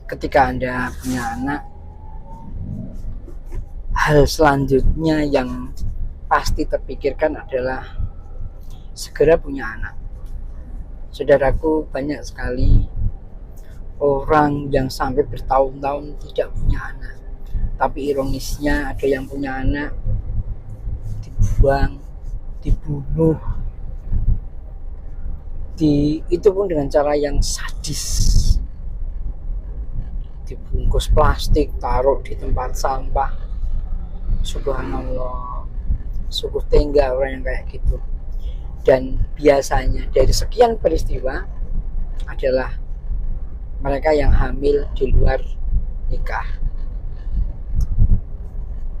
ketika Anda punya anak, hal selanjutnya yang pasti terpikirkan adalah segera punya anak. Saudaraku, banyak sekali orang yang sampai bertahun-tahun tidak punya anak. Tapi ironisnya ada yang punya anak dibuang, dibunuh, itu pun dengan cara yang sadis. Dibungkus plastik, taruh di tempat sampah. Subhanallah, sungguh tega orang yang kayak gitu. Dan biasanya dari sekian peristiwa adalah mereka yang hamil di luar nikah.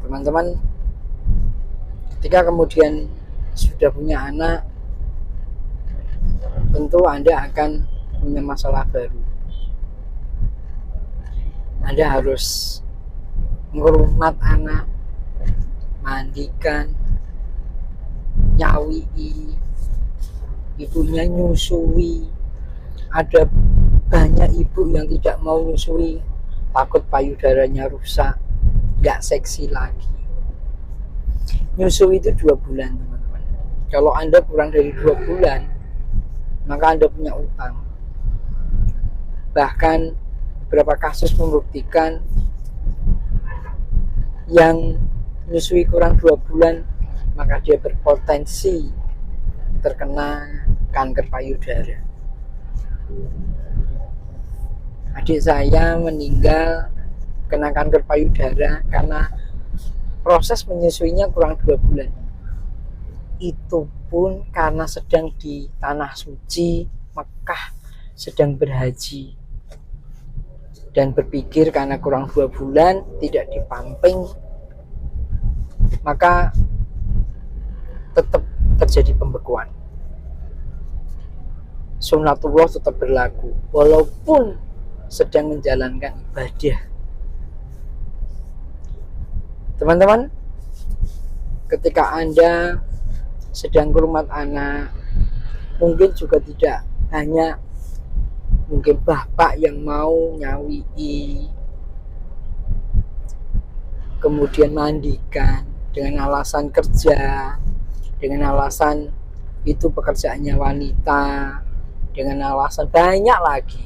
Teman-teman, ketika kemudian sudah punya anak, tentu Anda akan punya masalah baru. Anda harus menghormat anak, mandikan, nyawii, ibunya nyusui. Ada banyak ibu yang tidak mau nyusui, takut payudaranya rusak, gak seksi lagi. Nyusui itu 2 bulan, teman-teman. Kalau Anda kurang dari 2 bulan, maka Anda punya utang. Bahkan beberapa kasus membuktikan yang nyusui kurang 2 bulan, maka dia berpotensi terkena kanker payudara. Adik saya meninggal kena kanker payudara karena proses menyusuinya kurang 2 bulan. Itu pun karena sedang di tanah suci Mekah, sedang berhaji, dan berpikir karena kurang 2 bulan tidak dipamping, maka tetap terjadi pembekuan. Sunnatullah tetap berlaku walaupun sedang menjalankan ibadah. Teman-teman, ketika Anda sedang hormat anak, mungkin juga tidak hanya mungkin bapak yang mau nyawii, kemudian mandikan dengan alasan kerja, dengan alasan itu pekerjaannya wanita, dengan alasan banyak lagi.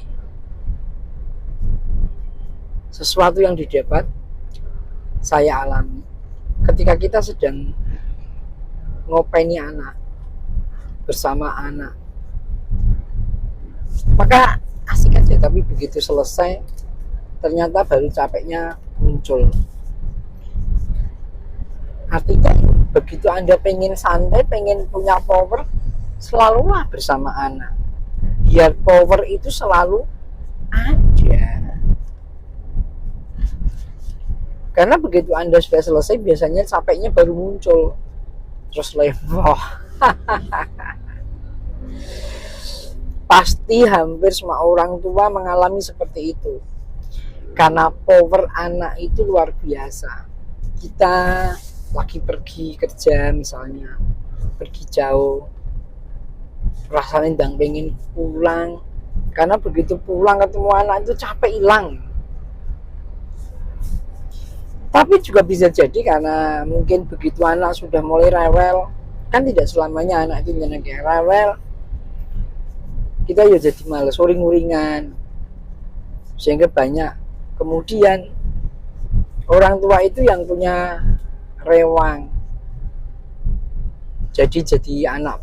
Sesuatu yang didapat saya alami ketika kita sedang ngopeni anak, bersama anak, maka asik aja, tapi begitu selesai ternyata baru capeknya muncul. Artinya begitu Anda pengen santai, pengen punya power, selalulah bersama anak, biar power itu selalu ada. Karena begitu Anda sudah selesai, biasanya capeknya baru muncul, terus lemoh. Pasti hampir semua orang tua mengalami seperti itu. Karena power anak itu luar biasa. Kita lagi pergi kerja misalnya, pergi jauh, rasanya ndang pengen pulang. Karena begitu pulang ketemu anak itu capek hilang. Tapi juga bisa jadi karena mungkin begitu anak sudah mulai rewel, kan tidak selamanya anak itu nyenengin rewel, kita ya jadi males uring-uringan, sehingga banyak kemudian orang tua itu yang punya rewang, jadi anak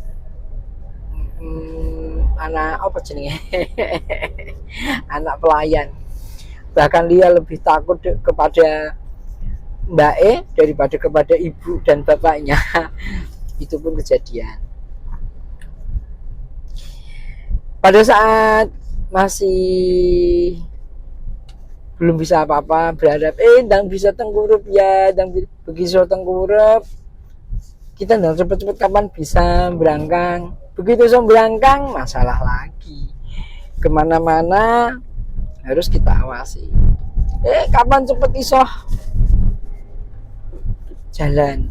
apa jenenge anak pelayan. Bahkan dia lebih takut kepada Mbak E daripada kepada ibu dan bapaknya. Itu pun kejadian. Pada saat masih belum bisa apa-apa, berharap ndang bisa tengkurup ya, ndang begitu tengkurup, kita ndang cepet-cepet kapan bisa berangkang. Begitu so berangkang, masalah lagi. Kemana-mana harus kita awasi. Kapan cepet iso jalan?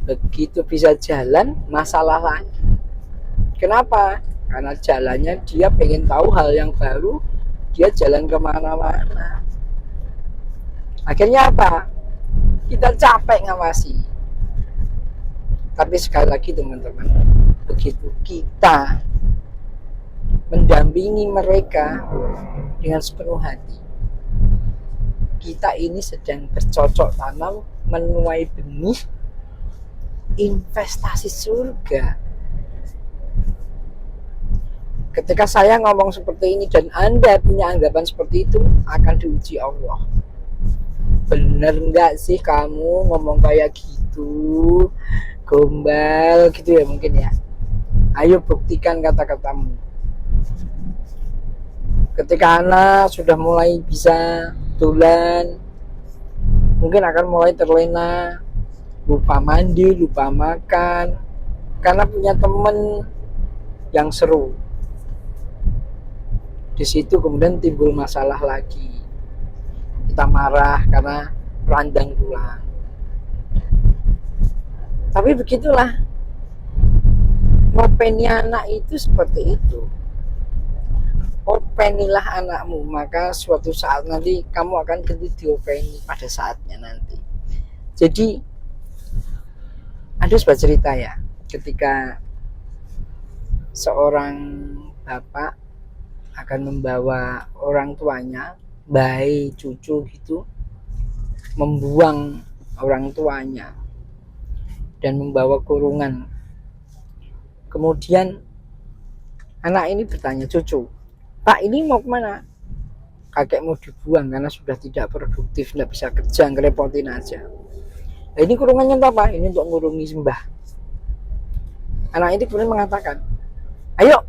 Begitu bisa jalan, masalah lagi. Kenapa? Karena jalannya dia pengen tahu hal yang baru, dia jalan kemana-mana. Akhirnya apa? Kita capek ngawasi. Tapi sekali lagi teman-teman, begitu kita mendampingi mereka dengan sepenuh hati, kita ini sedang bercocok tanam, menuai benih investasi surga. Ketika saya ngomong seperti ini dan Anda punya anggapan seperti itu, akan diuji Allah. Bener nggak sih kamu ngomong kayak gitu? Gombal gitu ya mungkin ya. Ayo buktikan kata-katamu. Ketika anak sudah mulai bisa dolan, mungkin akan mulai terlena, lupa mandi, lupa makan, karena punya temen yang seru. Di situ kemudian timbul masalah lagi. Kita marah karena randang tulang. Tapi begitulah, ngopeni anak itu seperti itu. Openilah anakmu, maka suatu saat nanti kamu akan tentu diopeni pada saatnya nanti. Jadi ada sebuah cerita ya, ketika seorang bapak akan membawa orang tuanya, bayi, cucu gitu, membuang orang tuanya dan membawa kurungan. Kemudian anak ini bertanya cucu, Pak ini mau kemana? Kakek mau dibuang karena sudah tidak produktif, tidak bisa kerja, ngerepotin aja. Nah, ini kurungannya untuk apa? Ini untuk ngurungi sembah. Anak ini kemudian mengatakan, ayo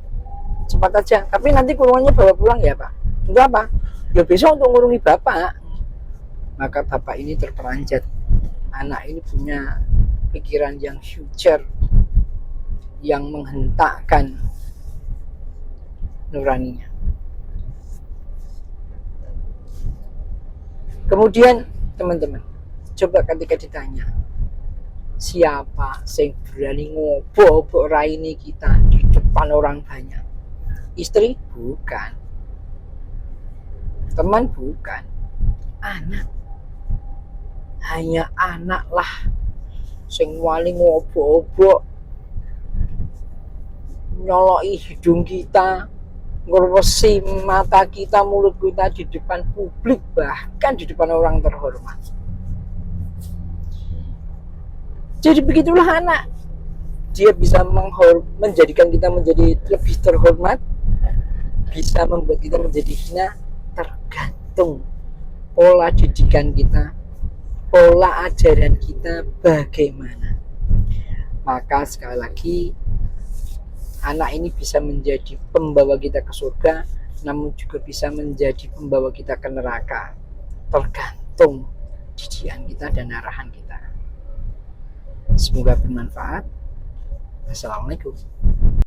cepat aja, tapi nanti kurungannya bawa pulang ya Pak. Untuk apa? Ya besok untuk ngurungi bapak. Maka bapak ini terperanjat. Anak ini punya pikiran yang future, yang menghentakkan nuraninya. Kemudian teman-teman, coba ketika ditanya, siapa yang berani ngobok raini kita di depan orang banyak? Istri? Bukan. Teman? Bukan. Anak. Hanya anaklah sing wali ngobok-obok, nyoloki hidung kita, ngurwesi mata kita, mulut kita di depan publik, bahkan di depan orang terhormat. Jadi begitulah anak. Dia bisa menjadikan kita menjadi lebih terhormat, bisa membuat kita menjadi hina, tergantung pola didikan kita, pola ajaran kita bagaimana. Maka sekali lagi, anak ini bisa menjadi pembawa kita ke surga, namun juga bisa menjadi pembawa kita ke neraka, tergantung didikan kita dan arahan kita. Semoga bermanfaat. Assalamualaikum.